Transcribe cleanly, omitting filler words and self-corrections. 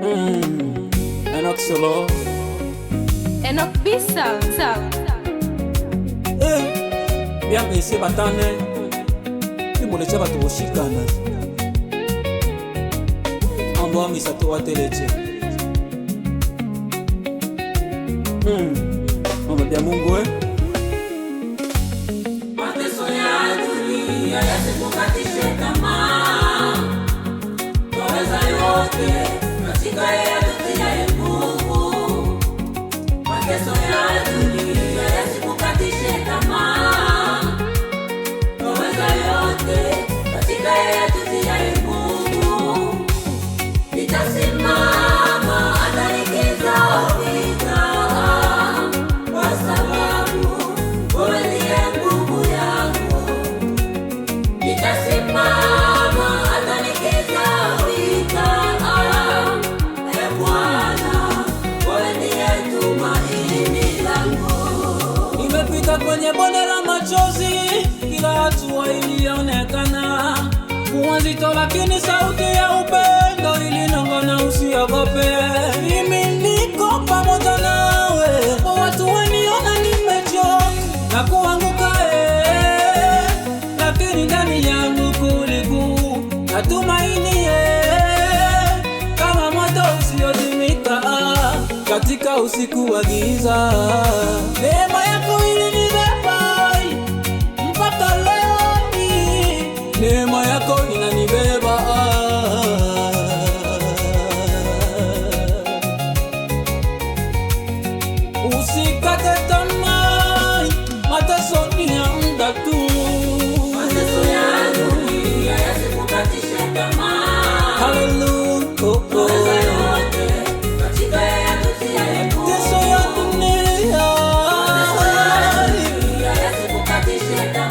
Enoch Solo Enoch Bisa bien ese batane imulecha batu boshikana ando misato wateleche mama bya Mungu mateso ya dunia yasikukatishe tamaa, twaweza yote katika yeye atutiaye nguvu. Mateso ya dunia yasikukatishe tamaa, twaweza yote katika yeye atutiaye nguvu. Nitasimama hata nikizawika, kwa sababu wewe ndiye nguvu yangu. Nitasimama hata nikizawika, Ee Bwana, wewe ndiye tumaini langu. nimepita kwenye bonde la machozi, kila hatua ilionekana kuwa nzito, lakini sauti ya upendo ilinong'ona, usiogope, mimi niko pamoja nawe. Kwa watu waniona nimechoka na kuanguka, lakini ndani yangu kulikuwa na tumaini, kama moto usiozimika katika usiku wa giza. Neema yako ilinibeba mpaka leo hii, neema yako inanibeba. Usikate tamaa, mateso ni ya muda tu. Mateso ya dunia yasikukatishe tamaa. Hallelujah. Twaweza yote katika yeye atutiaye nguvu. Mateso ya dunia Mateso ya dunia yasikukatishe tamaa.